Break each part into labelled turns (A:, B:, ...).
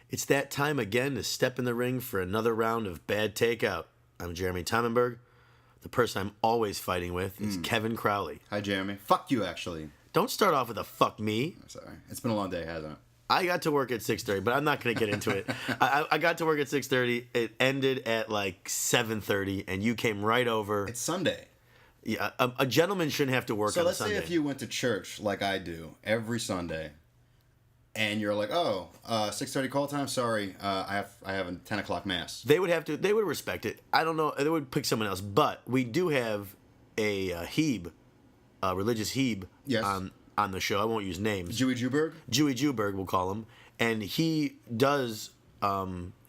A: It's that time again to step in the ring for another round of Bad Takeout. I'm Jeremy Tamenberg. The person I'm always fighting with is Kevin Crowley.
B: Hi, Jeremy. Fuck you, actually.
A: Don't start off with a fuck me.
B: Sorry. It's been a long day, hasn't it?
A: I got to work at 6:30, but I'm not going to get into it. I got to work at 6:30. It ended at like 7:30, and you came right over.
B: It's Sunday.
A: Yeah, a gentleman shouldn't have to work
B: So
A: on a
B: let's
A: Sunday.
B: say if you went to church like I do every Sunday, and you're like, oh, 6:30 call time. Sorry, I have a 10 o'clock mass.
A: They would respect it. I don't know. They would pick someone else. But we do have a Hebe, a religious Hebe,
B: Yes.
A: on the show. I won't use names.
B: Jewy Jewberg.
A: Jewy Jewberg, we'll call him. And he does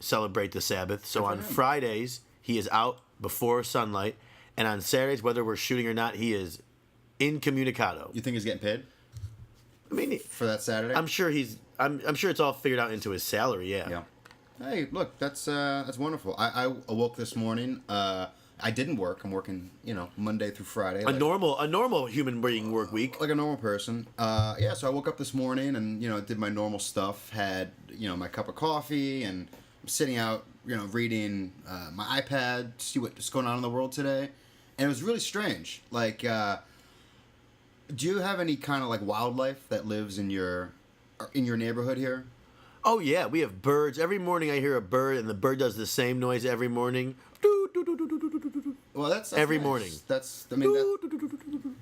A: celebrate the Sabbath. So on
B: him.
A: Fridays, he is out before sunlight. And on Saturdays, whether we're shooting or not, he is incommunicado.
B: You think he's getting paid
A: I mean,
B: for that Saturday?
A: I'm sure I'm sure it's all figured out into his salary, yeah.
B: Yeah. Hey, look, that's wonderful. I awoke this morning. I didn't work. I'm working, Monday through Friday.
A: A normal human being work week.
B: Like a normal person. Yeah, so I woke up this morning and, did my normal stuff. Had, my cup of coffee, and I'm sitting out, reading my iPad to see what's going on in the world today. And it was really strange. Like, do you have any kind of, like, wildlife that lives in your neighborhood here?
A: Oh, yeah, we have birds. Every morning I hear a bird, and the bird does the same noise every morning.
B: Well, that's
A: every
B: nice.
A: morning.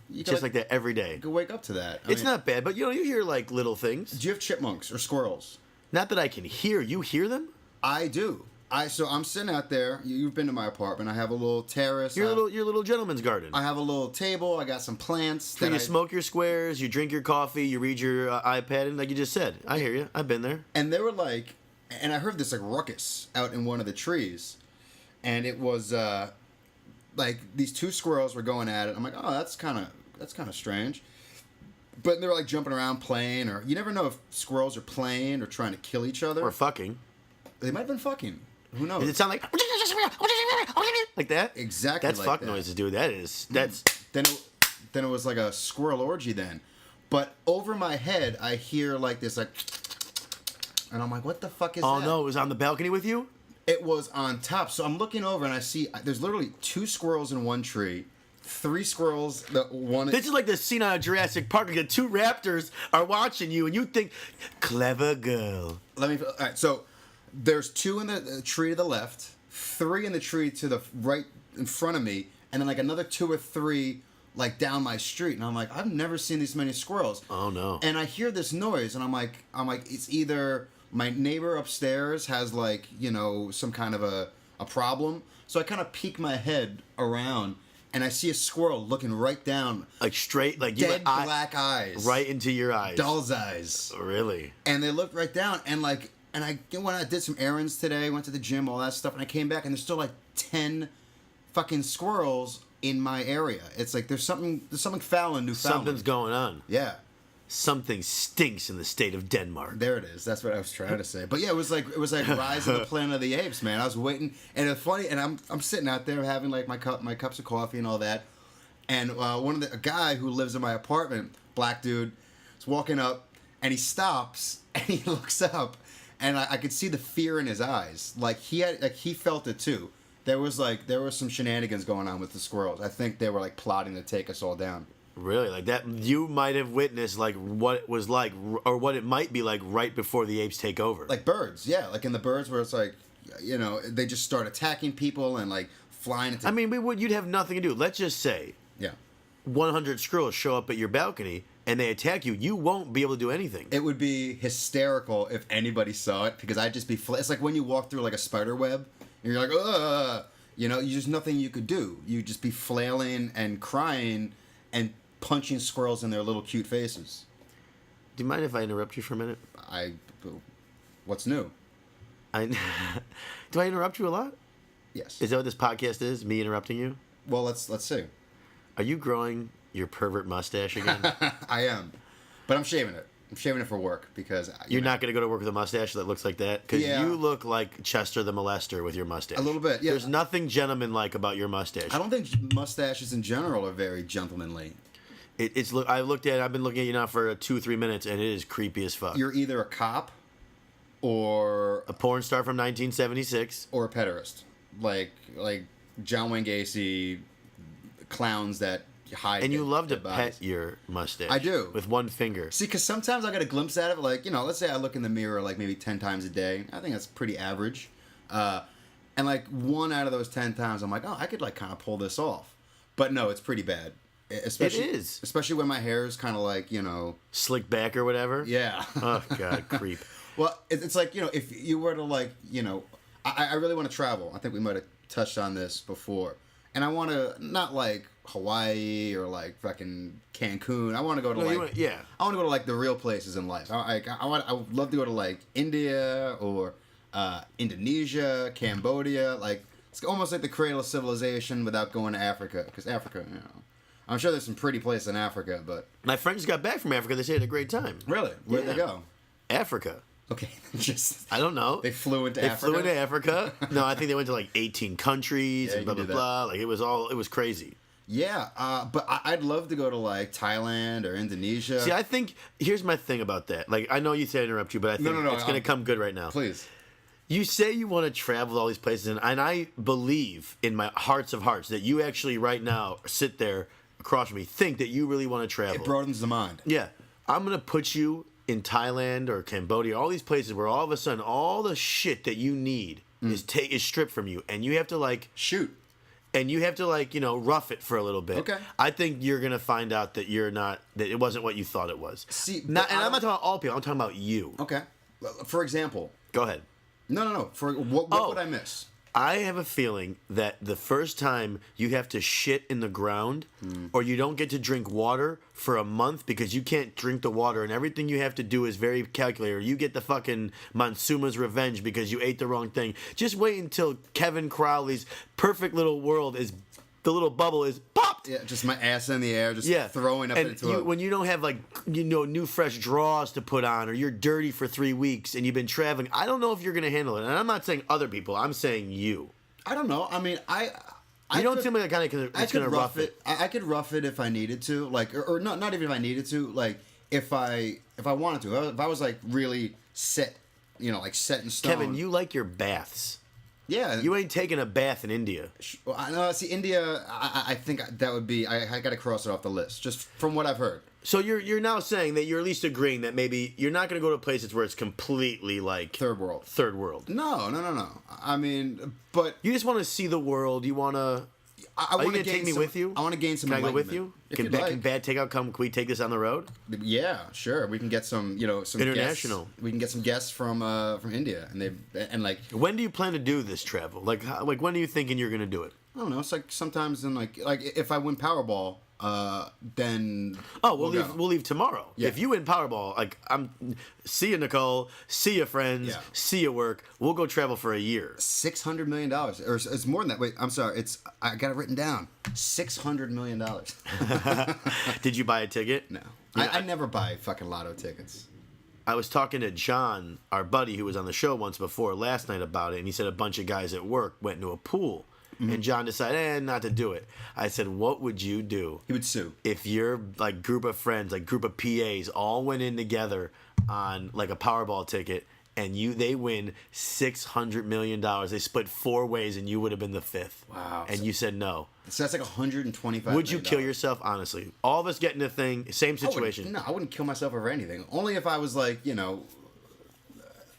B: You
A: Just like that every day.
B: You can wake up to that.
A: It's not bad, but you hear like little things.
B: Do you have chipmunks or squirrels?
A: Not that I can hear. You hear them?
B: I do. So I'm sitting out there. You've been to my apartment. I have a little terrace.
A: Your little gentleman's garden.
B: I have a little table. I got some plants.
A: So you smoke your squares, you drink your coffee, you read your iPad, and like you just said, I hear you. I've been there.
B: And they were like, and I heard this like ruckus out in one of the trees, and it was like these two squirrels were going at it. I'm like, oh, that's kind of strange. But they were like jumping around, playing, or you never know if squirrels are playing or trying to kill each other.
A: Or fucking.
B: They might have been fucking. Who knows?
A: Does it sound like that?
B: Exactly.
A: That's
B: like
A: fuck
B: that.
A: noises, dude. That's.
B: Then it was like a squirrel orgy then. But over my head, I hear like this like, and I'm like, what the fuck is that?
A: Oh no, it was on the balcony with you?
B: It was on top. So I'm looking over and I see there's literally 2 squirrels in one tree, 3 squirrels.
A: This is like the scene on Jurassic Park. Like the 2 raptors are watching you, and you think, clever girl.
B: All right, so there's 2 in the tree to the left, 3 in the tree to the right in front of me, and then like another 2 or 3 like down my street. And I'm like, I've never seen this many squirrels.
A: Oh no.
B: And I hear this noise, and I'm like, it's either my neighbor upstairs has like, some kind of a problem. So I kind of peek my head around, and I see a squirrel looking right down.
A: Like straight, like
B: dead black eyes.
A: Right into your eyes.
B: Doll's eyes.
A: Really?
B: And they looked right down, and like, and I when I did some errands today, went to the gym, all that stuff, and I came back, and there's still like 10 fucking squirrels in my area. It's like there's something foul in Newfoundland.
A: Something's going on.
B: Yeah.
A: Something stinks in the state of Denmark.
B: There it is. That's what I was trying to say. But yeah, it was like Rise of the Planet of the Apes, man. I was waiting, and it's funny. And I'm sitting out there having like my cups of coffee and all that. And a guy who lives in my apartment, black dude, is walking up, and he stops and he looks up, and I could see the fear in his eyes. Like he felt it too. There was some shenanigans going on with the squirrels. I think they were like plotting to take us all down.
A: Really? Like that? You might have witnessed like what it was like, or what it might be like right before the apes take over.
B: Like birds, yeah. Like in the birds where it's like, they just start attacking people and like flying into...
A: I mean, you'd have nothing to do. Let's just say, 100 squirrels show up at your balcony and they attack you. You won't be able to do anything.
B: It would be hysterical if anybody saw it, because I'd just be... It's like when you walk through like a spider web and you're like, ugh! There's nothing you could do. You'd just be flailing and crying and punching squirrels in their little cute faces.
A: Do you mind if I interrupt you for a minute?
B: What's new?
A: Do I interrupt you a lot?
B: Yes.
A: Is that what this podcast is? Me interrupting you?
B: Well, let's see.
A: Are you growing your pervert mustache again?
B: I am, but I'm shaving it. I'm shaving it for work because...
A: You're not going to go to work with a mustache that looks like that? Because you look like Chester the Molester with your mustache.
B: A little bit, yeah.
A: There's nothing gentleman-like about your mustache.
B: I don't think mustaches in general are very gentlemanly.
A: I've been looking at you now for 2-3 minutes, and it is creepy as fuck.
B: You're either a cop or
A: a porn star from 1976.
B: Or a pederast, like John Wayne Gacy, clowns that hide.
A: And you love to
B: their bodies.
A: pet your mustache.
B: I do.
A: With one finger.
B: See, because sometimes I get a glimpse at it, like, let's say I look in the mirror like maybe 10 times a day. I think that's pretty average. And like 1 out of those 10 times, I'm like, oh, I could like kind of pull this off. But no, it's pretty bad. Especially,
A: It is.
B: Especially when my hair is kind of like,
A: Slick back or whatever.
B: yeah.
A: Oh, God, creep.
B: Well, it's like, if you were to like, I really want to travel. I think we might have touched on this before. And I want to, not like Hawaii or like fucking Cancun. I want to go to I want to go to like the real places in life. I would love to go to like India or Indonesia, Cambodia. Like, it's almost like the cradle of civilization without going to Africa. Because Africa, I'm sure there's some pretty places in Africa, but...
A: My friends got back from Africa. They said they had a great time.
B: Really? Where'd they go?
A: Africa.
B: Okay,
A: I don't know.
B: They flew into Africa?
A: They flew into Africa. No, I think they went to like 18 countries and blah, blah, blah. Like, it was crazy.
B: Yeah, but I'd love to go to like Thailand or Indonesia.
A: See, I think, here's my thing about that. Like, I know you said I interrupt you, but I think it's going to come good right now.
B: Please.
A: You say you want to travel to all these places, and I believe in my hearts of hearts that you actually right now sit there across from me, think that you really want to travel.
B: It broadens the mind.
A: Yeah. I'm going to put you in Thailand or Cambodia, all these places where all of a sudden all the shit that you need is stripped from you, and you have to like
B: shoot,
A: and you have to like rough it for a little bit.
B: Okay.
A: I think you're gonna find out that that it wasn't what you thought it was.
B: See,
A: and I'm not talking about all people. I'm talking about you.
B: Okay. For example.
A: Go ahead.
B: No. For what would I miss?
A: I have a feeling that the first time you have to shit in the ground or you don't get to drink water for a month because you can't drink the water and everything you have to do is very calculated, or you get the fucking Monsuma's revenge because you ate the wrong thing. Just wait until Kevin Crowley's perfect little world is, the little bubble is popped.
B: Yeah, just my ass in the air, just throwing up into it.
A: When you don't have like new fresh draws to put on, or you're dirty for 3 weeks and you've been traveling, I don't know if you're gonna handle it. And I'm not saying other people, I'm saying you.
B: I don't know. I mean,
A: You don't seem like the kind of that's gonna rough it.
B: I could rough it if I needed to, like, or not even if I needed to, like, if I wanted to. If I was like really set, like set in stone.
A: Kevin, you like your baths.
B: Yeah.
A: You ain't taking a bath in India.
B: Well, I know. See, India, I think that would be. I got to cross it off the list, just from what I've heard.
A: So you're now saying that you're at least agreeing that maybe you're not going to go to places where it's completely like
B: third world.
A: Third world.
B: No. I mean, but
A: you just want to see the world. You want to. Are you going to take me with you?
B: I want to gain some.
A: Can I go with you? Can Bad Takeout come? Can we take this on the road?
B: Yeah, sure. We can get some. Some
A: international.
B: Guests. We can get some guests from India, and like.
A: When do you plan to do this travel? Like when are you thinking you're going to do it?
B: I don't know. It's like sometimes in like if I win Powerball. Then
A: we'll leave tomorrow.
B: Yeah.
A: If you win Powerball, like see you, Nicole, see your friends, see your work. We'll go travel for a year.
B: $600 million, or it's more than that. Wait, I'm sorry. I got it written down. $600 million.
A: Did you buy a ticket?
B: No, I never buy fucking lotto tickets.
A: I was talking to John, our buddy who was on the show once before last night about it, and he said a bunch of guys at work went into a pool. And John decided not to do it. I said, what would you do?
B: He would sue.
A: If your like group of friends, like group of PAs, all went in together on like a Powerball ticket, and they win $600 million. They split 4 ways, and you would have been the 5th.
B: Wow.
A: And you said no.
B: So that's like $125.
A: Would you kill yourself? Honestly, all of us get in a thing, same situation.
B: I wouldn't kill myself over anything. Only if I was like,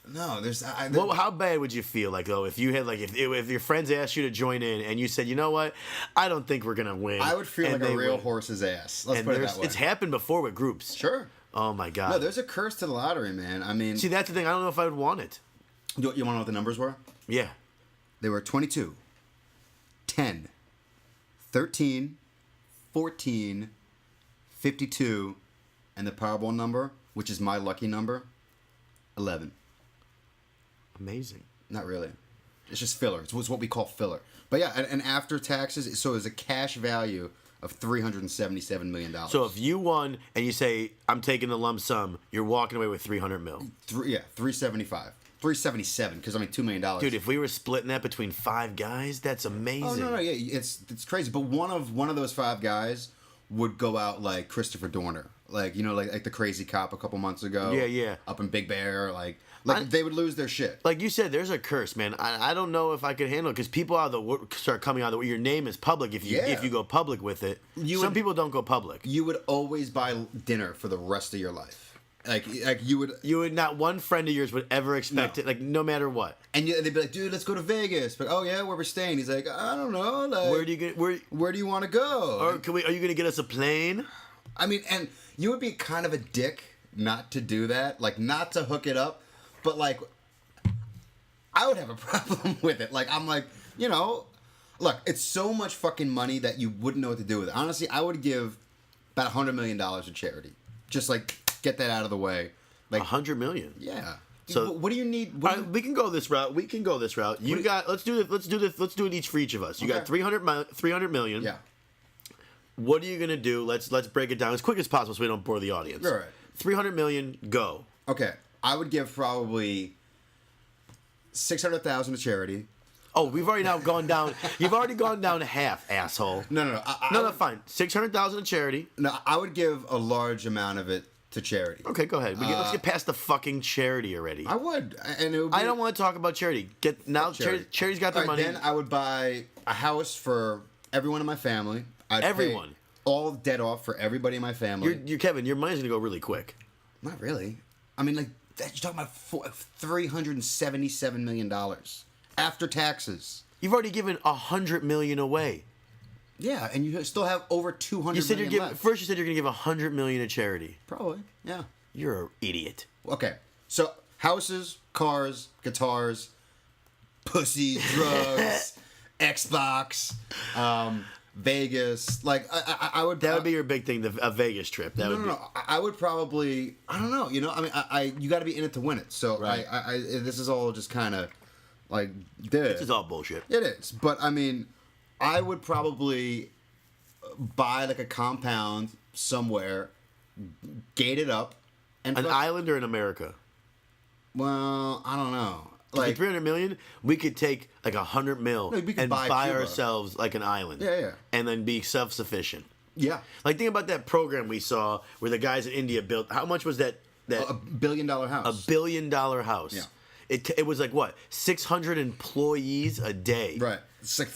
B: No, there's.
A: Well, how bad would you feel like though if you had like if your friends asked you to join in and you said, you know what, I don't think we're gonna win.
B: I would feel like a real horse's ass. Let's put it that way.
A: It's happened before with groups.
B: Sure.
A: Oh my god.
B: No, there's a curse to the lottery, man. I mean,
A: see, that's the thing. I don't know if I would want it.
B: You want to know what the numbers were?
A: Yeah.
B: They were 22, 10, 13, 14, 52, and the Powerball number, which is my lucky number, 11.
A: Amazing.
B: Not really. It's just filler. It's what we call filler. But yeah, and after taxes, so it's a cash value of $377 million.
A: So if you won and you say, I'm taking the lump sum, you're walking away with $300 million.
B: 375. 377, because I mean $2 million.
A: Dude, if we were splitting that between 5 guys, that's amazing.
B: Oh no, yeah, it's crazy. But one of those 5 guys would go out like Christopher Dorner, like like the crazy cop a couple months ago.
A: Yeah.
B: Up in Big Bear,
A: I-
B: they would lose their shit.
A: Like you said, there's a curse, man. I don't know if I could handle it because people out of the start coming out of the your name is public if you
B: Yeah.
A: if you go public with it. Some people don't go public.
B: You would always buy dinner for the rest of your life. Like you would.
A: You would not one friend of yours would ever expect
B: No.
A: it, like no matter what.
B: And they'd be like, dude, let's go to Vegas. But oh yeah, where we're staying? He's like, I don't know. Like,
A: Where do you get
B: where do you want to go?
A: or are you gonna get us a plane?
B: I mean, and you would be kind of a dick not to do that, like not to hook it up, but like I would have a problem with it. Like I'm like, look, it's so much fucking money that you wouldn't know what to do with it. Honestly, I would give about $100 million to charity. Just like get that out of the way. Like
A: 100 million.
B: yeah.
A: So-
B: what do you need?
A: All right, we can go this route. You got. Let's do it. Let's do it each for each of us. You got
B: Okay.
A: 300 million.
B: Yeah.
A: What are you gonna do? Let's break it down as quick as possible so we don't bore the audience.
B: Right.
A: 300 million. Go.
B: Okay. I would give probably 600,000 to charity.
A: Oh, we've already now gone down. You've already gone down to half, asshole.
B: No.
A: No, fine. 600,000 to charity.
B: No, I would give a large amount of it to charity.
A: Okay, go ahead. Let's get past the fucking charity already.
B: I would, and it would be,
A: I don't want to talk about charity. Charity's got their
B: All right,
A: money.
B: Then I would buy a house for everyone in my family. I'd pay
A: Everyone.
B: all debt off for everybody in my family.
A: You're Kevin. Your money's gonna go really quick.
B: Not really. I mean, like you're talking about $377 million after taxes.
A: You've already given 100 million away.
B: Yeah, and you still have over 200
A: You said
B: million
A: you're giving.
B: left.
A: First, you said you're gonna give 100 million to charity.
B: Probably, yeah.
A: You're an idiot.
B: Okay, so houses, cars, guitars, pussy, drugs, Xbox, Vegas. Like I would.
A: That would be your big thing, a Vegas trip. That would be.
B: No. I would probably. I don't know. I mean, I you got to be in it to win it. So
A: Right.
B: I this is all just kind of like.
A: This is all bullshit.
B: It is, but I mean, I would probably buy like a compound somewhere, gate it up, and
A: An island or in America?
B: well, I don't know.
A: Like
B: Like
A: 300 million, we could take like 100 mil
B: No, we could
A: and
B: buy
A: buy
B: Cuba.
A: ourselves like an island.
B: Yeah.
A: And then be self-sufficient.
B: yeah,
A: Like think about that program we saw where the guys in India built. How much was that?
B: a $1 billion house.
A: $1 billion house.
B: Yeah.
A: It was like what 600 employees a day.
B: Right. It's like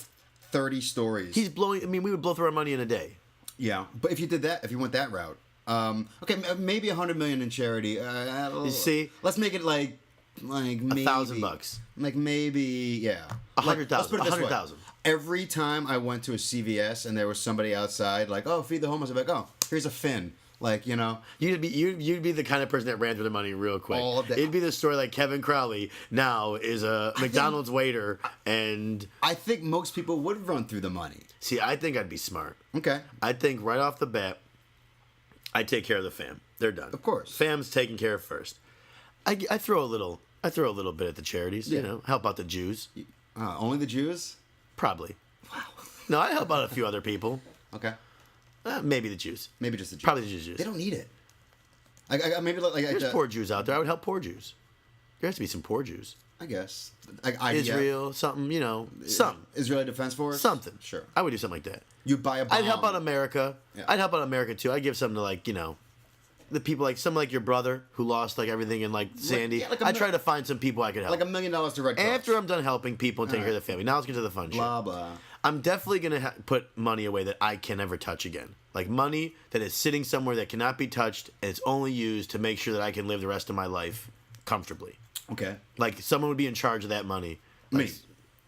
B: 30 stories.
A: He's blowing. I mean, we would blow through our money in a day.
B: Yeah, but if you did that, if you went that route, okay, maybe 100 million in charity.
A: You see?
B: Let's make it like maybe
A: $1,000.
B: Like maybe yeah,
A: 100,000,
B: Let's put it this way.
A: 100,000.
B: Every time I went to a CVS and there was somebody outside, like, oh, feed the homeless, I'd be like, oh, here's a fin. Like,
A: You'd be the kind of person that ran through the money real quick.
B: All day.
A: It'd be the story like Kevin Crowley now is a McDonald's waiter, and
B: I think most people would run through the money.
A: see, I think I'd be smart.
B: Okay.
A: I think right off the bat, I take care of the fam. They're done.
B: Of course.
A: Fam's taken care of first. I throw a little bit at the charities.
B: Yeah.
A: Help out the Jews.
B: Only the Jews?
A: Probably. Wow. No, I help out a few other people.
B: Okay.
A: Maybe the Jews.
B: Maybe just the Jews.
A: Probably the Jews.
B: They don't need it. Maybe like
A: There's
B: the,
A: poor Jews out there. I would help poor Jews. There has to be some poor Jews.
B: I guess. IDF,
A: Israel, something, something.
B: Israeli Defense Force?
A: Something.
B: Sure.
A: I would do something like that.
B: You buy a bomb.
A: I'd help out America.
B: Yeah.
A: I'd help out America too. I'd give something to the people like someone like your brother who lost like everything in like Sandy.
B: yeah, like a
A: I'd
B: mil-
A: try to find some people I could help.
B: Like $1 million to Red Cross.
A: After I'm done helping people and taking care of
B: Alright.
A: the family, now let's get to the fun
B: Blah,
A: shit.
B: blah.
A: I'm definitely gonna put money away that I can never touch again. Like money that is sitting somewhere that cannot be touched and it's only used to make sure that I can live the rest of my life comfortably.
B: Okay.
A: Like someone would be in charge of that money. Like,
B: Me.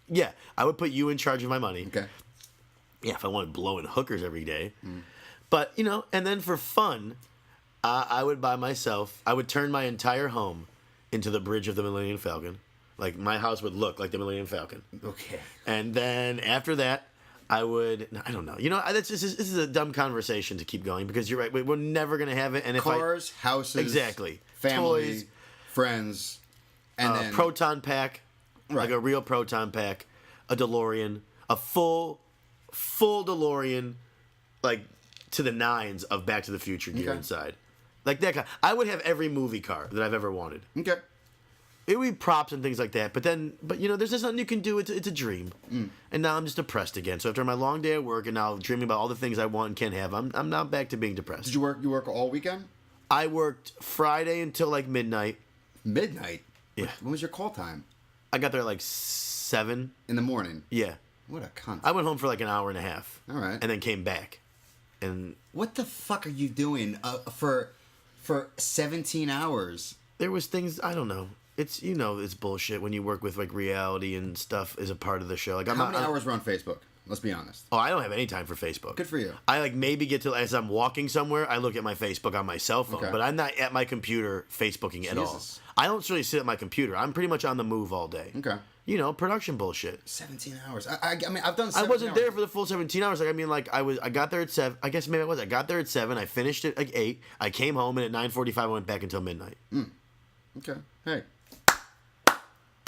A: Yeah, I would put you in charge of my money.
B: Okay.
A: Yeah, if I wanted blowing hookers every day. But, and then for fun, I would buy myself, I would turn my entire home into the bridge of the Millennium Falcon. Like, my house would look like the Millennium Falcon.
B: Okay.
A: And then after that, I would, I don't know. This is a dumb conversation to keep going because you're right. We're never going to have it. And if
B: Cars, houses.
A: Exactly.
B: Family.
A: Toys.
B: Friends. And then.
A: Proton pack, like
B: Right.
A: a real proton pack, a DeLorean, a full DeLorean, like to the nines of Back to the Future gear
B: Okay.
A: inside, like that kind. I would have every movie car that I've ever wanted.
B: Okay.
A: it would be props and things like that. But there's just nothing you can do. It's a dream. And now I'm just depressed again. So after my long day at work and now dreaming about all the things I want and can't have, I'm now back to being depressed.
B: Did you work? You work all weekend?
A: I worked Friday until like midnight.
B: Midnight.
A: Yeah.
B: When was your call time?
A: I got there like 7
B: in the morning.
A: Yeah.
B: What a cunt.
A: I went home for like an hour and a half.
B: All right.
A: And then came back. And
B: what the fuck are you doing for 17 hours?
A: There was things, I don't know. It's it's bullshit when you work with like reality and stuff as a part of the show. Like
B: How many hours were on Facebook? Let's be honest.
A: Oh, I don't have any time for Facebook.
B: Good for you.
A: I like maybe get to as I'm walking somewhere, I look at my Facebook on my cell phone, but I'm not at my computer Facebooking at all. I don't really sit at my computer. I'm pretty much on the move all day.
B: Okay.
A: Production bullshit.
B: 17 hours. I mean, I've done. 17
A: I wasn't
B: hours.
A: there for the full 17 hours. Like I mean, like I got there at 7. I guess maybe I was. I got there at 7. I finished it like 8. I came home and at 9:45 I went back until midnight.
B: Okay. Hey.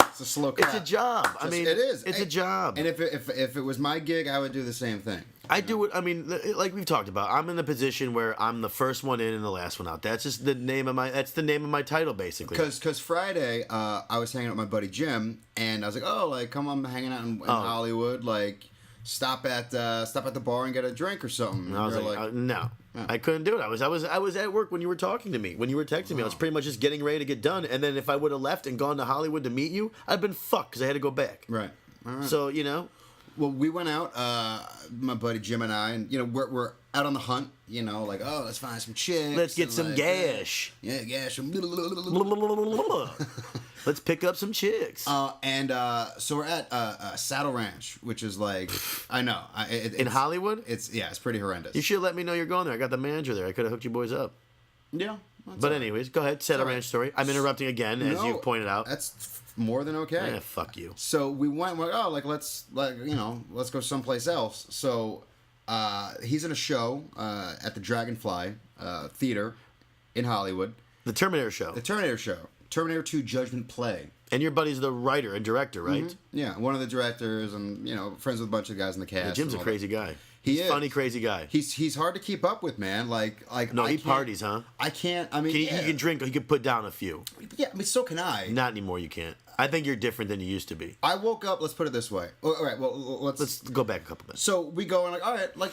B: It's a slow clap.
A: It's a job. I mean,
B: it is.
A: It's a job.
B: And if it was my gig, I would do the same thing.
A: I do it. I mean, like we've talked about, I'm in the position where I'm the first one in and the last one out. That's just the name of my. That's the name of my title, basically.
B: Because Friday, I was hanging out with my buddy Jim, and I was like, oh, like come on, hanging out in Hollywood, like stop at the bar and get a drink or something.
A: And I was like, no. I couldn't do it. I was at work when you were talking to me. When you were texting me, I was pretty much just getting ready to get done. And then if I would have left and gone to Hollywood to meet you, I'd been fucked because I had to go back.
B: Right. All right.
A: So
B: Well, we went out, my buddy Jim and I, and we're out on the hunt. Like, oh, let's find some chicks.
A: Let's get some gash.
B: Yeah, gash.
A: Let's pick up some chicks.
B: So we're at Saddle Ranch, which is like, I know,
A: in Hollywood.
B: It's pretty horrendous.
A: You should let me know you're going there. I got the manager there. I could have hooked you boys up.
B: Yeah.
A: But anyways, go ahead. Saddle Ranch story. I'm interrupting again, as you've pointed out.
B: That's more than okay.
A: Yeah, fuck you.
B: So we went. We're like, oh, let's go someplace else. So he's in a show at the Dragonfly Theater in Hollywood.
A: The Terminator show.
B: The Terminator show. Terminator 2 Judgment Play.
A: And your buddy's the writer and director, right?
B: Mm-hmm. Yeah, one of the directors, and friends with a bunch of guys in the cast.
A: Yeah, Jim's a crazy guy.
B: He's
A: a funny, crazy guy.
B: He's hard to keep up with, man.
A: No, he parties, huh?
B: I can't. I mean,
A: he can drink. He can put down a few.
B: Yeah, I mean, so can I.
A: Not anymore. You can't. I think you're different than you used to be.
B: I woke up. Let's put it this way. All right. Well, let's
A: go back a couple minutes.
B: So we go and like, all right, like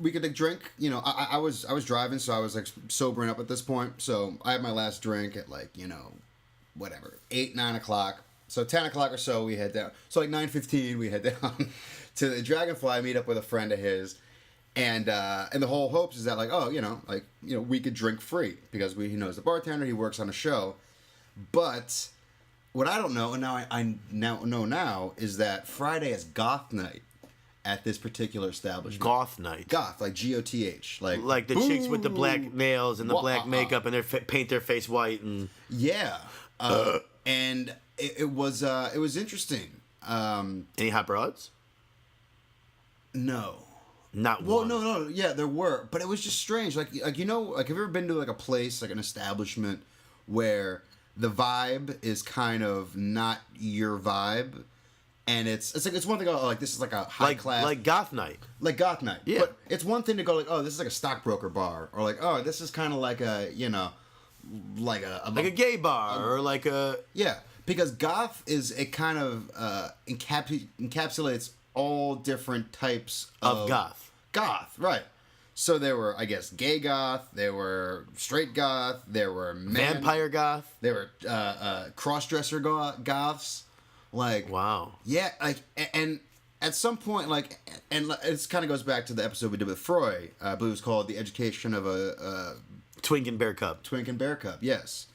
B: we could drink. I was driving, so I was like sobering up at this point. So I had my last drink at like whatever 8, 9 o'clock. So 10 o'clock or so we head down. So like 9:15 we head down to the Dragonfly. Meet up with a friend of his. And the whole hopes is that we could drink free because he knows the bartender, he works on a show. But what I don't know, and now I now know is that Friday is goth night at this particular establishment.
A: Goth night.
B: Goth, like GOTH,
A: like the chicks with the black nails and the black makeup and paint their face white and
B: and it was interesting.
A: Any hot broads?
B: No.
A: Not
B: well,
A: one.
B: no, yeah, there were, but it was just strange. Like have you ever been to like a place, like an establishment, where the vibe is kind of not your vibe, and it's one thing. Oh, like this is like a high class,
A: like goth night,
B: Yeah, but it's one thing to go like, oh, this is like a stockbroker bar, or like, oh, this is kind of like a like a
A: gay bar, or like a
B: because goth is it kind of encapsulates all different types of goth. Goth, right. So there were, I guess, gay goth, there were straight goth, there were
A: vampire goth,
B: there were cross-dresser goths. Like,
A: wow.
B: Yeah, like, and at some point, like, and it kind of goes back to the episode we did with Freud, I believe it was called The Education of a
A: Twink and Bear Cub.
B: Twink and Bear Cub, yes.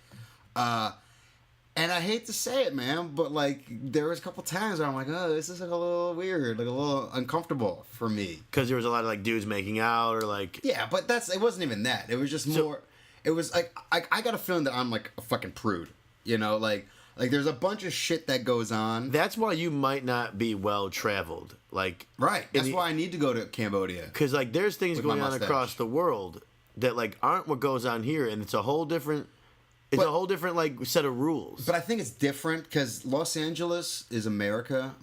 B: And I hate to say it, man, but like there was a couple times where I'm like, oh, this is like a little weird, like a little uncomfortable for me.
A: Because there was a lot of like dudes making out or like.
B: Yeah, but it wasn't even that. It was just more. It was like I got a feeling that I'm like a fucking prude, like there's a bunch of shit that goes on.
A: That's why you might not be well traveled, like.
B: Right. That's why I need to go to Cambodia.
A: Because like there's things going on across the world that like aren't what goes on here, and it's a whole different. It's a whole different like set of rules.
B: But I think it's different because Los Angeles is America,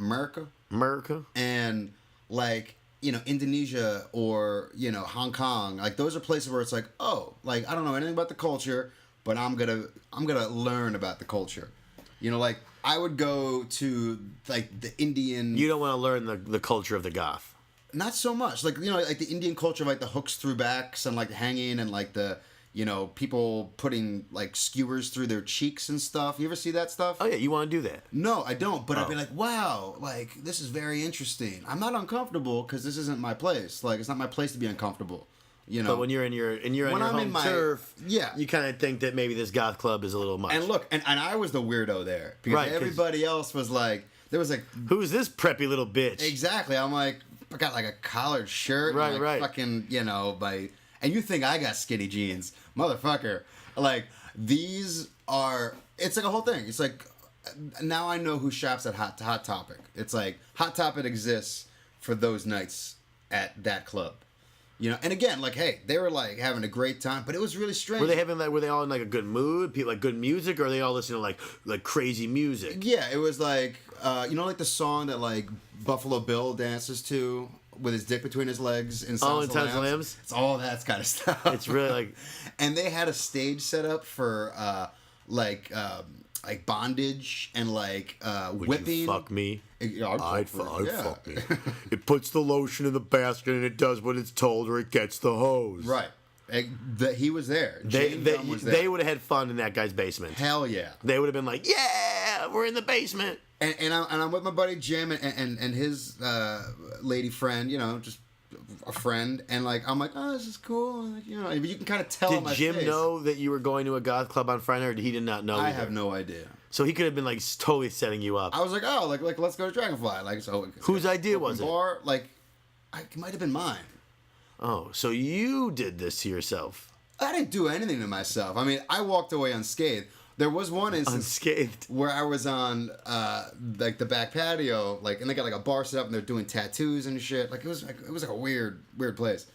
B: and like Indonesia or Hong Kong, like those are places where it's like, oh, like I don't know anything about the culture, but I'm gonna learn about the culture. You know, like I would go to like the Indian.
A: You don't want to learn the culture of the goth.
B: Not so much, like, you know, like the Indian culture of like the hooks through backs and like hanging and like the, you know, people putting like skewers through their cheeks and stuff. You ever see that stuff?
A: Oh yeah, you want to do that?
B: No, I don't. But I'd be like, wow, like this is very interesting. I'm not uncomfortable because this isn't my place. Like it's not my place to be uncomfortable. You know.
A: But when you're in your
B: When
A: your
B: I'm
A: home
B: in my-
A: turf,
B: yeah.
A: you kind of think that maybe this goth club is a little much.
B: And look, and I was the weirdo there because
A: Right, 'cause-
B: everybody else was like, there was like
A: who's this preppy little bitch?
B: exactly. I'm like, I got like a collared shirt,
A: Right,
B: and like
A: right.
B: fucking, you know, and you think I got skinny jeans, motherfucker? Like these are, it's like a whole thing. It's like now I know who shops at Hot Topic. It's like Hot Topic exists for those nights at that club. You know, and again, like, hey, they were like having a great time, but it was really strange.
A: Were they all in like a good mood? People like good music, or are they all listening to like crazy music?
B: Yeah, it was like, you know, like the song that like Buffalo Bill dances to with his dick between his legs in Silence of the
A: Silence of the
B: Lambs.
A: Lambs?
B: It's all that kind of stuff.
A: It's really like,
B: and they had a stage set up for like bondage and like
A: would
B: whipping.
A: you fuck me?
B: Yeah,
A: I'd
B: yeah.
A: fuck me. It puts the lotion in the basket and it does what it's told, or it gets the hose.
B: Right. He was there.
A: They
B: James
A: they,
B: Gunn was there.
A: they would have had fun in that guy's basement.
B: Hell yeah.
A: They would have been like, yeah, we're in the basement.
B: And I'm with my buddy Jim and his lady friend, you know, just a friend, and like I'm like, oh, this is cool, like, you know. But you can kind of tell. on
A: Did
B: my
A: Jim
B: face.
A: know that you were going to a goth club on Friday, or he did not know?
B: I
A: either?
B: have no idea.
A: So he could have been like totally setting you up.
B: I was like, oh, like let's go to Dragonfly, like so.
A: Whose idea
B: open
A: was it?
B: bar, like, it might have been mine.
A: Oh, so you did this to yourself.
B: I didn't do anything to myself. I mean, I walked away unscathed. There was one instance
A: Unscathed.
B: where I was on like the back patio, like, and they got like a bar set up and they're doing tattoos and shit. Like it was like a weird place.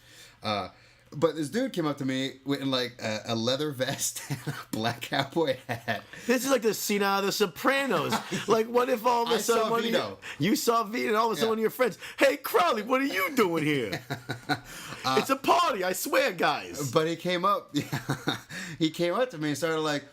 B: But this dude came up to me in like a leather vest and a black cowboy hat.
A: This is like the scene out of The Sopranos. Like, what if all of a
B: I
A: sudden
B: saw
A: one of
B: Vito.
A: you saw Vito and all of a sudden
B: Yeah.
A: one of your friends, hey Crowley, what are you doing here? It's a party, I swear, guys.
B: But he came up, he came up to me and started like,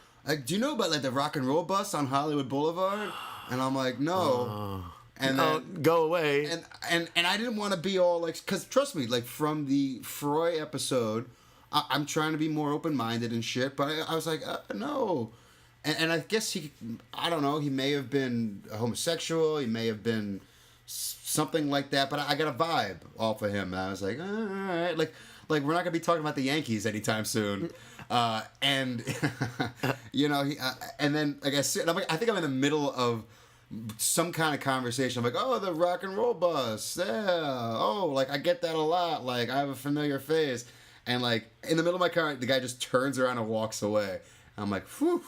B: do you know about like the rock and roll bus on Hollywood Boulevard? And I'm like, no. And
A: Oh,
B: then,
A: go away.
B: and I didn't want to be all like, because trust me, like from the Froy episode, I'm trying to be more open-minded and shit, but I was like, no. And I guess I don't know, he may have been a homosexual, he may have been something like that, but I got a vibe off of him, and I was like, all right, like we're not gonna be talking about the Yankees anytime soon, and you know, and then like I said, I think I'm in the middle of some kind of conversation. I'm like, oh, the rock and roll bus, yeah, oh, like I get that a lot, like I have a familiar face, and like in the middle of my car, the guy just turns around and walks away. I'm like, whew.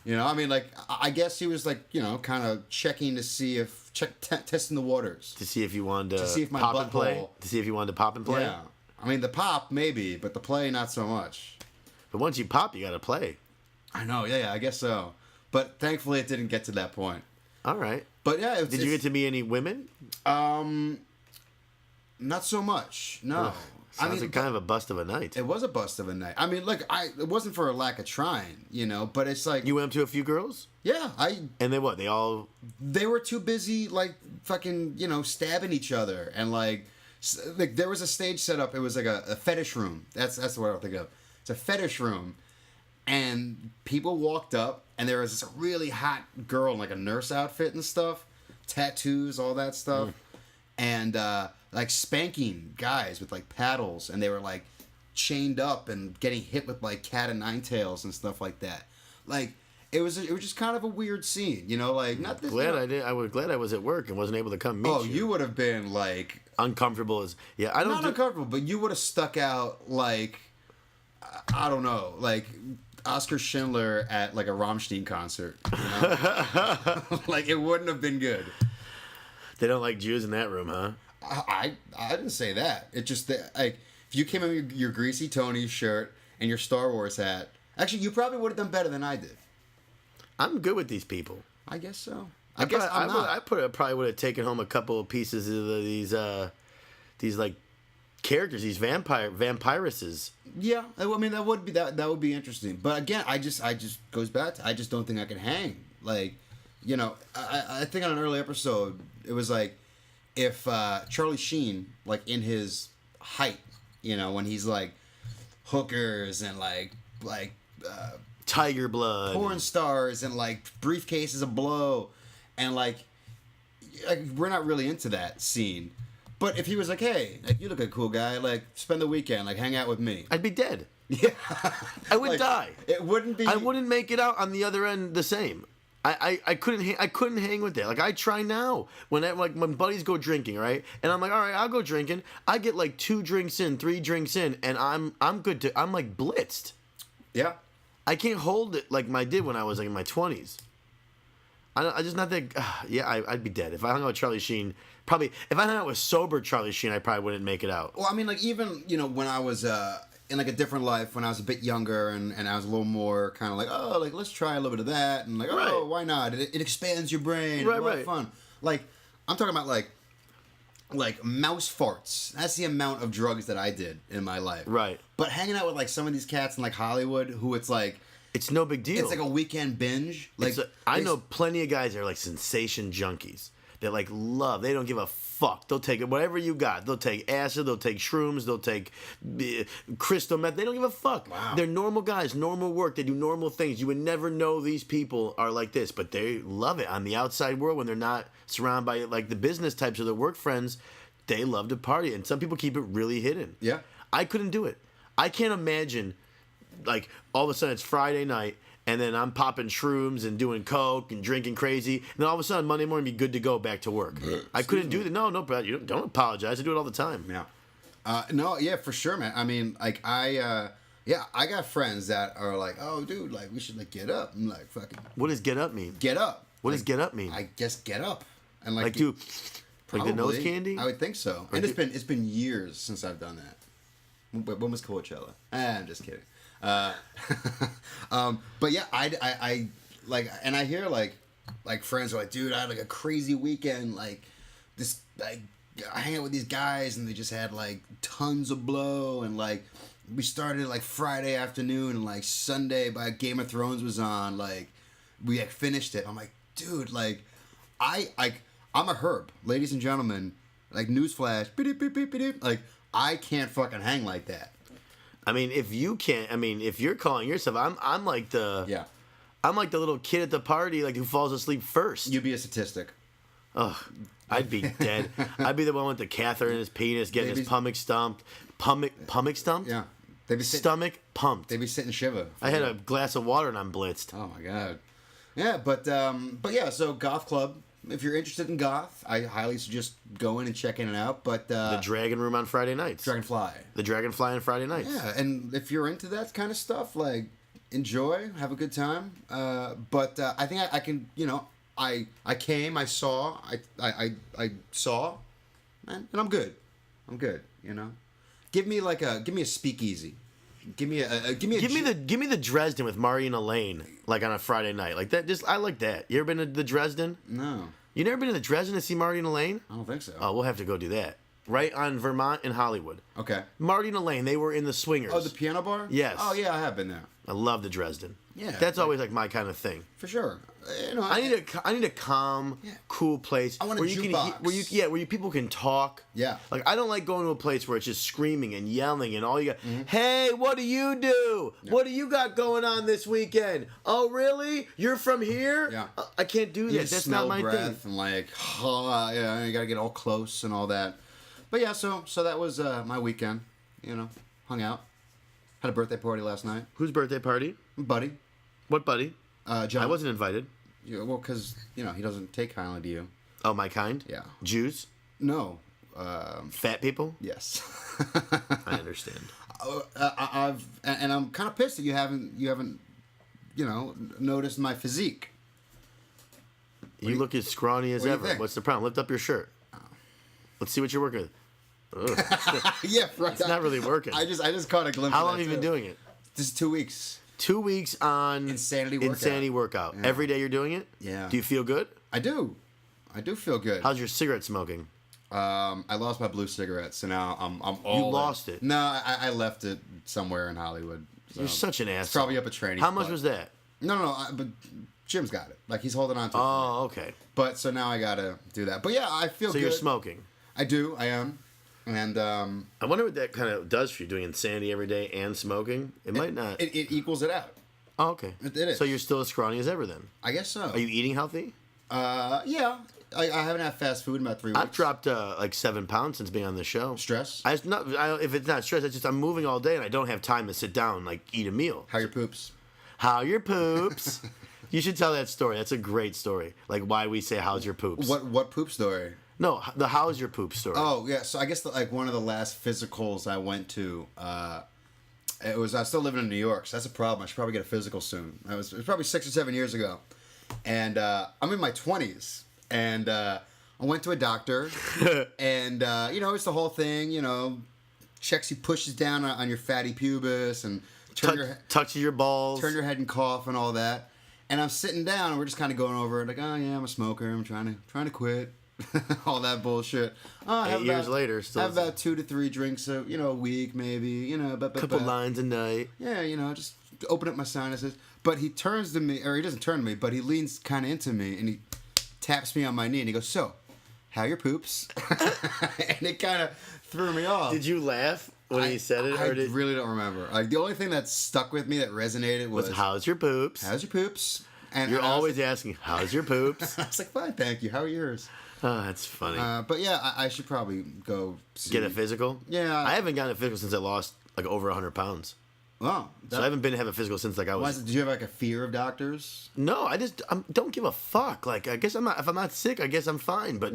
B: You know, I mean, like, I guess he was, like, you know, kind of checking to see if, testing the waters.
A: To see if you wanted to
B: see if my
A: pop and play?
B: butthole-
A: To see if you wanted to pop and play?
B: Yeah. I mean, the pop, maybe, but the play, not so much.
A: But once you pop, you got to play.
B: I know, yeah, I guess so. But thankfully, it didn't get to that point.
A: All right.
B: But yeah,
A: Did you get to meet any women?
B: Not so much, no.
A: Sounds like kind of a bust of a night.
B: It was a bust of a night. I mean, look, it wasn't for a lack of trying, you know, but it's like,
A: You went up to a few girls?
B: yeah,
A: And they what? They all...
B: they were too busy, like, fucking, you know, stabbing each other. And, like there was a stage set up. It was like a fetish room. That's the word I think of. It's a fetish room. And people walked up, and there was this really hot girl in, like, a nurse outfit and stuff. Tattoos, all that stuff. And, like, spanking guys with, like, paddles. And they were, like, chained up and getting hit with, like, cat o' nine tails and stuff like that. Like... It was just kind of a weird scene, you know, like not this.
A: Glad I did. I was glad I was at work and wasn't able to come meet you.
B: Oh, you would have been like
A: Uncomfortable as I don't
B: not uncomfortable, but you would have stuck out like I don't know, like Oscar Schindler at like a Rammstein concert. You know? Like it wouldn't have been good.
A: They don't like Jews in that room, huh?
B: I didn't say that. It just that like if you came in with your greasy Tony shirt and your Star Wars hat, actually you probably would have done better than I did.
A: I'm good with these people.
B: I guess so. I guess I'm not.
A: I probably would have taken home a couple of pieces of these like characters, these vampiresses.
B: Yeah, I mean that would be interesting. But again, I just goes back to I just don't think I can hang. Like you know, I think on an early episode it was like if Charlie Sheen, like in his height, you know, when he's like hookers and like
A: Tiger blood.
B: porn stars and like briefcases of blow, and like we're not really into that scene. But if he was like, hey, like you look like a cool guy, like spend the weekend, like hang out with me.
A: I'd be dead.
B: Yeah.
A: I would
B: Like,
A: die.
B: It wouldn't be.
A: I wouldn't make it out on the other end the same. I couldn't hang with that. Like I try now when buddies go drinking, right? And I'm like, all right, I'll go drinking. I get like 2 drinks in, 3 drinks in, and I'm good to. I'm like blitzed.
B: Yeah.
A: I can't hold it like I did when I was like in my 20s. I just not that. I'd be dead if I hung out with Charlie Sheen. Probably if I hung out with sober Charlie Sheen, I probably wouldn't make it out.
B: Well, I mean, like even when I was in like a different life, when I was a bit younger and I was a little more kind of like, oh, like let's try a little bit of that, and like, oh,
A: Right.
B: why not? It expands your brain.
A: Right,
B: It's a lot of
A: right.
B: fun. Like I'm talking about like mouse farts. That's the amount of drugs that I did in my life.
A: Right.
B: But hanging out with like some of these cats in like Hollywood, who it's like.
A: It's no big deal.
B: It's like a weekend binge. Like
A: I know plenty of guys that are like sensation junkies. That like love. They don't give a fuck. They'll take it whatever you got. They'll take acid. They'll take shrooms. They'll take crystal meth. They don't give a fuck.
B: Wow.
A: They're normal guys. Normal work. They do normal things. You would never know these people are like this, but they love it on the outside world when they're not surrounded by like the business types of their work friends. They love to party, and some people keep it really hidden.
B: Yeah.
A: I couldn't do it. I can't imagine. Like all of a sudden it's Friday night and then I'm popping shrooms and doing coke and drinking crazy, and then all of a sudden Monday morning be good to go back to work. I couldn't do that. No, but you don't apologize. I do it all the time.
B: Yeah. No, yeah, for sure, man. I mean, like I got friends that are like, oh, dude, like we should like get up. I'm like, fucking
A: What does get up mean?
B: get up.
A: What does get up mean?
B: I guess get up and like
A: do like the nose
B: probably,
A: candy?
B: I would think so. And it's been years since I've done that. When was Coachella? I'm just kidding. But yeah, I like, and I hear like friends are like, dude, I had like a crazy weekend, like this, like I hang out with these guys and they just had like tons of blow, and like we started like Friday afternoon and like Sunday by Game of Thrones was on, like we had finished it. I'm like, dude, like I'm a herb, ladies and gentlemen, like newsflash, like I can't fucking hang like that.
A: I mean, if you can't, I mean, if you're calling yourself, I'm like the
B: Yeah.
A: I'm like the little kid at the party, like who falls asleep first.
B: You'd be a statistic.
A: Ugh, I'd be dead. I'd be the one with the catheter in his penis, getting his stomach stumped. Pummick stumped?
B: Yeah. They'd be
A: Stomach pumped.
B: They'd be sitting shiva.
A: I had a glass of water and I'm blitzed.
B: Oh my god. Yeah, but yeah. So Goth Club. If you're interested in goth, I highly suggest going and checking it out. But
A: The Dragon Room on Friday nights.
B: Dragonfly.
A: The Dragonfly on Friday nights.
B: Yeah, and if you're into that kind of stuff, like enjoy, have a good time. But I think I can, I came, I saw, I saw, and I'm good. I'm good. Give me a speakeasy. Give me
A: the Dresden with Marty and Elaine, like on a Friday night, like that. I like that. You ever been to the Dresden?
B: No,
A: You never been to the Dresden to see Marty and Elaine?
B: I don't think so.
A: Oh, we'll have to go do that. Right on Vermont and Hollywood.
B: Okay.
A: Marty and Elaine, they were in the Swingers.
B: Oh, the piano bar?
A: Yes.
B: Oh yeah, I have been there.
A: I love the Dresden.
B: Yeah,
A: That's always like my kind of thing.
B: for sure.
A: I need a calm, cool place
B: I want a
A: where you
B: jukebox.
A: where you people can talk.
B: Yeah.
A: Like I don't like going to a place where it's just screaming and yelling and all you got. Hey, what do you do?
B: Yeah.
A: What do you got going on this weekend? Oh, really? You're from here?
B: Yeah.
A: I can't do
B: You
A: that.
B: just
A: That's
B: smell
A: not my
B: breath
A: thing.
B: and like, you gotta get all close and all that. But yeah, so that was my weekend. Hung out, had a birthday party last night.
A: Whose birthday party?
B: Buddy,
A: What buddy?
B: John.
A: I wasn't invited.
B: Yeah, well, because he doesn't take kindly to you.
A: Oh, my kind?
B: Yeah.
A: Jews?
B: No.
A: Fat people?
B: Yes.
A: I understand.
B: I'm kind of pissed that you haven't noticed my physique.
A: You look as scrawny as
B: what do you
A: ever.
B: think?
A: What's the problem? Lift up your shirt. Let's see what you're working with. Ugh.
B: Yeah, right.
A: It's not really working.
B: I just caught a glimpse.
A: How
B: of
A: long
B: that
A: have you been
B: too.
A: doing it?
B: This is 2 weeks.
A: 2 weeks on
B: Insanity workout. Yeah.
A: Every day you're doing it?
B: Yeah.
A: Do you feel good?
B: I do feel good.
A: How's your cigarette smoking?
B: I lost my blue cigarette, so now I'm all.
A: You lost it?
B: No, I left it somewhere in Hollywood. So
A: You're such an asshole.
B: it's probably up a training.
A: How much
B: spot.
A: was that?
B: No. But Jim's got it. Like, he's holding on to it.
A: Oh, okay.
B: But so now I gotta do that. But yeah, I feel
A: So
B: good.
A: you're smoking.
B: I do. I am. And
A: I wonder what that kind of does for you, doing insanity every day and smoking. It might not.
B: it equals it out.
A: Oh, okay.
B: It is.
A: So you're still as scrawny as ever then.
B: I guess so.
A: Are you eating healthy?
B: Yeah. I haven't had fast food in about 3 weeks.
A: I've dropped like 7 pounds since being on the show.
B: Stress?
A: If it's not stress, it's just I'm moving all day and I don't have time to sit down and, like, eat a meal.
B: How your poops?
A: How your poops? You should tell that story. That's a great story. Like, why we say how's your poops.
B: What poop story?
A: No, the how's your poop story.
B: Oh yeah, so I guess like one of the last physicals I went to, I was still living in New York, so that's a problem. I should probably get a physical soon. It was probably 6 or 7 years ago, and I'm in my 20s, and I went to a doctor, and it's the whole thing, checks you, pushes down on your fatty pubis, and
A: Touches your balls.
B: turn your head and cough and all that, and I'm sitting down, and we're just kind of going over it, like, oh yeah, I'm a smoker, I'm trying to quit. All that bullshit. I
A: 8 years later, still
B: have about 2 to 3 drinks a week, maybe.
A: couple lines a night.
B: Yeah, just open up my sinuses. But he turns to me, or he doesn't turn to me, but he leans kind of into me and he taps me on my knee and he goes, "So, how your poops?" And it kind of threw me off.
A: Did you laugh when he said it?
B: I really don't remember. Like, the only thing that stuck with me that resonated was
A: how's your poops?
B: How's your poops? And
A: You're
B: and I was
A: always asking, how's your poops?
B: I was like, fine, thank you. How are yours?
A: Oh, that's funny.
B: But yeah, I should probably go see.
A: Get a physical?
B: Yeah.
A: I haven't gotten a physical since I lost like over 100 pounds.
B: Wow.
A: So I haven't been to have a physical since like I was.
B: Did you have like a fear of doctors?
A: No, I don't give a fuck. Like, I guess if I'm not sick, I guess I'm fine. But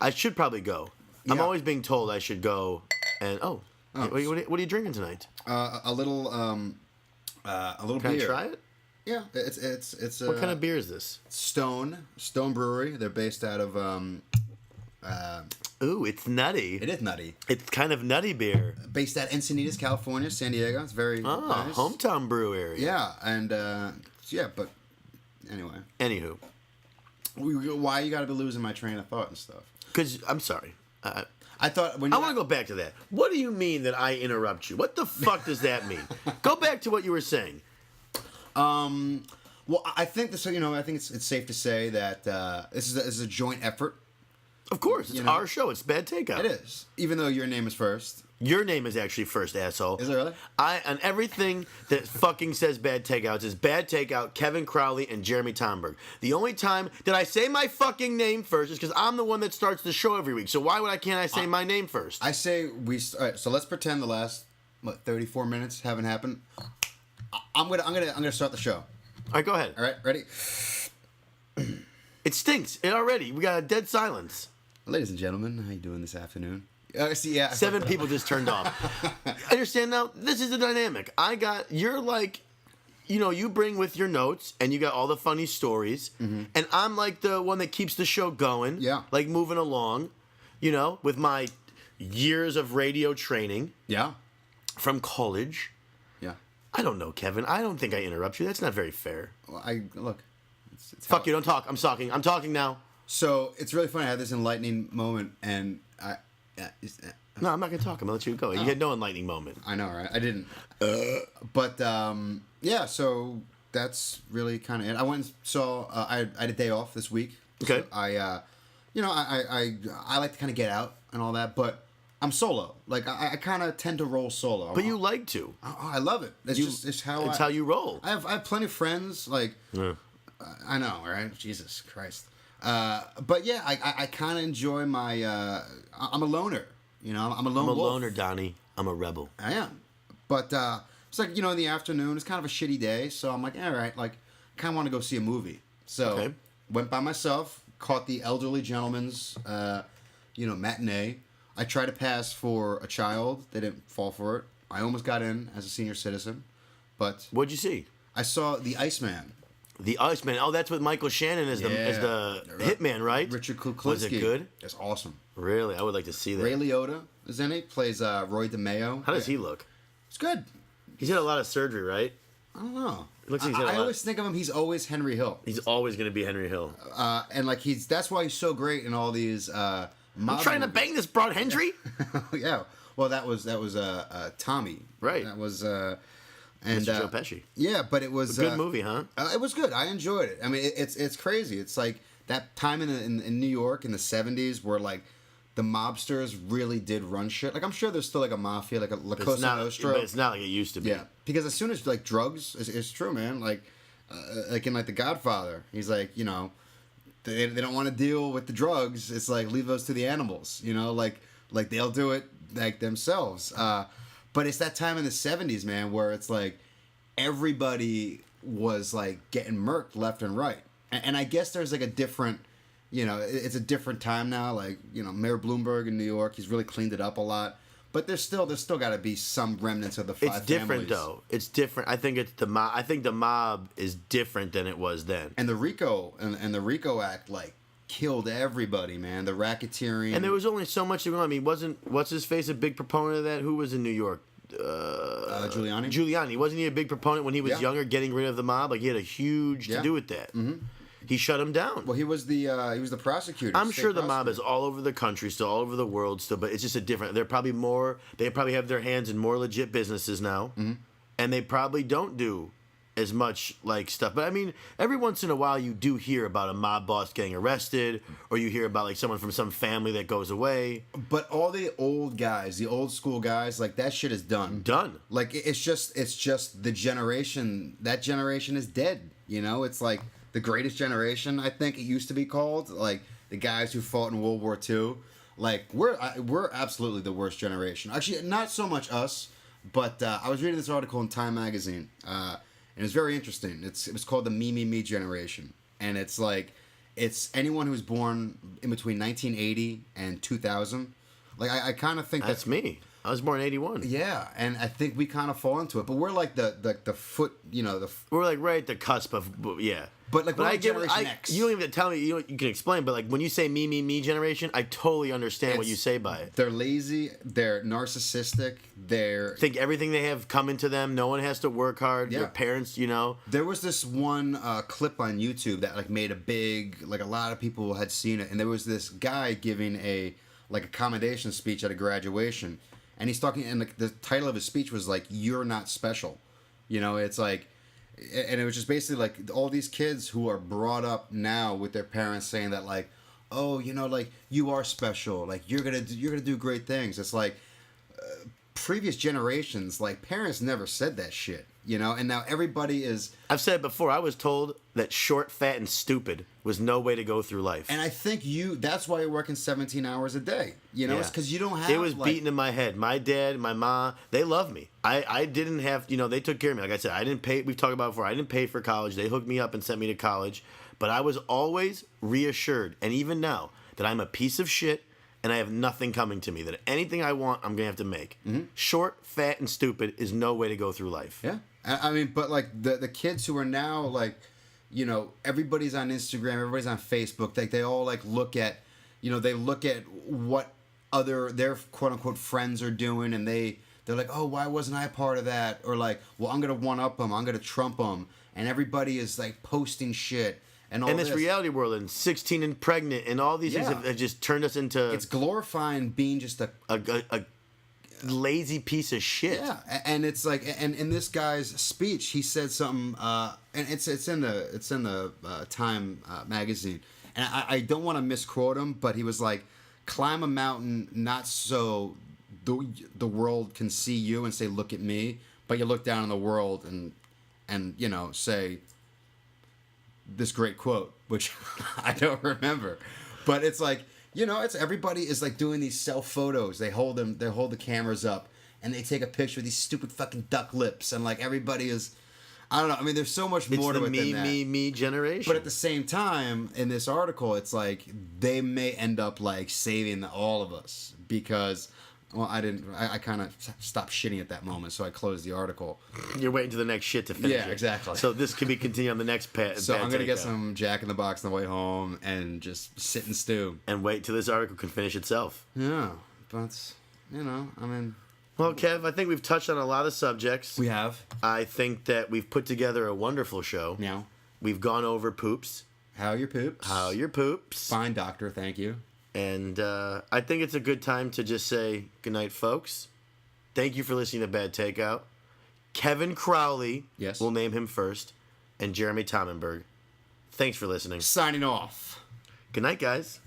A: I should probably go. I'm
B: Yeah.
A: always being told I should go. And what are you drinking tonight?
B: A little
A: Can
B: beer.
A: I try it?
B: Yeah, it's
A: What kind of beer is this?
B: Stone Brewery. They're based out of
A: Ooh, it's nutty.
B: it is nutty.
A: It's kind of nutty beer.
B: Based at Encinitas, California, San Diego. It's very nice.
A: Hometown brew area.
B: Yeah, and but anyway,
A: Anywho,
B: why you got to be losing my train of thought and stuff?
A: because I'm sorry.
B: I thought when
A: I
B: you
A: want to go back to that. What do you mean that I interrupt you? What the fuck does that mean? Go back to what you were saying.
B: Well, I think this. I think it's safe to say that this is a joint effort.
A: Of course, it's our show. It's Bad Takeout.
B: It is, even though your name is first.
A: Your name is actually first, asshole.
B: Is it really?
A: On everything that fucking says Bad Takeouts is Bad Takeout, Kevin Crowley, and Jeremy Tomberg. The only time that I say my fucking name first is because I'm the one that starts the show every week. So why can't I say my name first?
B: I say all right, so let's pretend the last 34 minutes haven't happened. I'm gonna start the show.
A: All right, go ahead.
B: All right, ready?
A: It stinks. We got a dead silence.
B: Ladies and gentlemen, how you doing this afternoon? See,
A: 7 people just turned off. Understand now? This is the dynamic. You're like, you bring with your notes and you got all the funny stories. Mm-hmm. And I'm like the one that keeps the show going.
B: Yeah.
A: Like moving along, with my years of radio training
B: Yeah.
A: from college.
B: Yeah.
A: I don't know, Kevin. I don't think I interrupt you. That's not very fair.
B: Well, look. It's
A: Fuck you, don't talk. I'm talking. I'm talking now.
B: So it's really funny. I had this enlightening moment, and
A: No, I'm not going to talk. I'm going to let you go. You had no enlightening moment.
B: I know, right? I didn't. But yeah. So that's really kind of it. I went and saw. I had a day off this week.
A: Okay.
B: So I like to kind of get out and all that, but I'm solo. Like I kind of tend to roll solo.
A: But you like to.
B: I love it. It's how
A: you roll.
B: I have plenty of friends. Like
A: Yeah.
B: I know, right? Jesus Christ. But yeah, I kind of enjoy my. I'm a loner. I'm a lone
A: I'm a
B: wolf.
A: loner, Donnie. I'm a rebel.
B: I am. But it's like in the afternoon. It's kind of a shitty day, so I'm like, all right, like, kind of want to go see a movie. So went by myself. Caught the Elderly Gentleman's, matinee. I tried to pass for a child. They didn't fall for it. I almost got in as a senior citizen, but
A: What'd you see?
B: I saw The Iceman.
A: The Iceman. Oh, that's with Michael Shannon as the hitman, right?
B: Richard Kuklinski.
A: Was it good?
B: It's awesome.
A: Really? I would like to see that.
B: Ray Liotta is in it. Plays Roy DeMeo.
A: How does he look?
B: It's good.
A: He's had a lot of surgery, right?
B: I don't know.
A: Looks like he's had a
B: I
A: lot.
B: always think of him. He's always Henry Hill.
A: He's always going to be Henry Hill.
B: And like that's why he's so great in all these.
A: I'm trying to bang this broad Henry.
B: Yeah. Well, that was Tommy.
A: Right.
B: That was And
A: Mr. Joe Pesci.
B: Yeah, but it was
A: Good movie, huh?
B: It was good. I enjoyed it. I mean, it's crazy. It's like that time in New York in the 70s where like the mobsters really did run shit. Like I'm sure there's still like a mafia, like a La Cosa Nostra.
A: But it's not like it used to be.
B: Yeah, because as soon as like drugs, it's true, man. Like in like The Godfather, he's like, you know, they don't want to deal with the drugs. It's like leave those to the animals, you know, like they'll do it like themselves. But it's that time in the 70s, man, where it's like everybody was like getting murked left and right. And I guess there's like a different, you know, it's a different time now. Like, you know, Mayor Bloomberg in New York, he's really cleaned it up a lot. But there's still got to be some remnants of the five
A: It's different
B: families.
A: though. It's different. I think it's the mob. I think the mob is different than it was then.
B: And the RICO and the RICO Act like killed everybody, man. The racketeering.
A: And there was only so much going on. I mean, what's his face a big proponent of that? Who was in New York?
B: Giuliani.
A: Giuliani. Wasn't he a big proponent when he was
B: Yeah.
A: younger, getting rid of the mob? Like he had a huge to
B: Yeah.
A: do with that. Mm-hmm. He shut him down.
B: Well, he was the prosecutor.
A: I'm
B: state
A: sure the mob
B: prosecutor.
A: is all over the country, still all over the world, still, but it's just a different. They're probably more. They probably have their hands in more legit businesses now, and they probably don't do as much like stuff. But I mean, every once in a while, you do hear about a mob boss getting arrested, or you hear about like someone from some family that goes away.
B: But all the old guys, the old school guys, like that shit is done.
A: Done.
B: Like it's just the generation. That generation is dead. You know, it's like the greatest generation. I think it used to be called. Like the guys who fought in World War II. Like we're absolutely the worst generation. Actually, not so much us, but I was reading this article in Time magazine, and it's very interesting. It was called the Me generation, and it's like it's anyone who was born in between 1980 and 2000. Like I kind of think
A: That's me. I was born in '81.
B: yeah, and I think we kind of fall into it, but we're like the foot, you know,
A: We're like right at the cusp of yeah.
B: But, like, we're like
A: get
B: Generation X.
A: You don't even tell me. You can explain, but like when you say me generation, I totally understand what
B: It's-
A: you say by it.
B: They're lazy, they're narcissistic, they're
A: Think everything they have coming to them. No one has to work hard.
B: Yeah.
A: Their parents, you know.
B: There was this one clip on YouTube that like made a big, like a lot of people had seen it, and there was this guy giving a commendation speech at a graduation, and he's talking, and the title of his speech was like, "You're not special," you know. It's like, and it was just basically like all these kids who are brought up now with their parents saying that like, "Oh, you know, like you are special, like you're gonna do great things." It's like previous generations, like parents never said that shit, you know, and now everybody is.
A: I've said it before. I was told that short, fat, and stupid was no way to go through life.
B: And I think that's why you're working 17 hours a day. You know, it's because you don't have.
A: It was
B: like,
A: beaten in my head. My dad, my mom, they love me. I didn't have, they took care of me. Like I said, I didn't pay. We've talked about it before. I didn't pay for college. They hooked me up and sent me to college. But I was always reassured, and even now, that I'm a piece of shit and I have nothing coming to me. That anything I want, I'm gonna have to make.
B: Mm-hmm.
A: Short, fat, and stupid is no way to go through life.
B: Yeah, I mean, but like the kids who are now like, you know, everybody's on Instagram, everybody's on Facebook. Like they all like look at, they look at what their quote unquote friends are doing, and they're like, oh, why wasn't I a part of that? Or like, well, I'm gonna one up them, I'm gonna trump them, and everybody is like posting shit. And all
A: And this
B: this
A: reality world, and 16 and pregnant, and all these things
B: Yeah.
A: have just turned us into
B: it's glorifying being just a
A: a lazy piece of shit.
B: yeah, and it's like, and in this guy's speech, he said something, and it's in the Time magazine, and I don't want to misquote him, but he was like, climb a mountain not so the world can see you and say look at me, but you look down on the world and say this great quote, which I don't remember, but it's like, it's everybody is like doing these self photos. They hold the cameras up and they take a picture of these stupid fucking duck lips, and like everybody is, I don't know. I mean, there's so much
A: It's
B: more
A: the
B: to it
A: me,
B: than that.
A: me generation.
B: But at the same time, in this article, it's like they may end up like saving all of us because. Well, I didn't. I kind of stopped shitting at that moment, so I closed the article.
A: You're waiting to the next shit to finish
B: Yeah,
A: it.
B: exactly.
A: So this could be continued on the next
B: So I'm gonna get
A: takeout.
B: some Jack in the Box on the way home and just sit and stew.
A: And wait till this article can finish itself.
B: Yeah, but I mean,
A: Well, Kev, I think we've touched on a lot of subjects.
B: we have.
A: I think that we've put together a wonderful show.
B: Meow.
A: We've gone over poops.
B: How your poops?
A: How your poops.
B: Fine, doctor. Thank you.
A: And I think it's a good time to just say goodnight, folks. Thank you for listening to Bad Takeout. Kevin Crowley.
B: Yes.
A: We'll name him first. And Jeremy Tomenberg. Thanks for listening.
B: Signing off.
A: Good night, guys.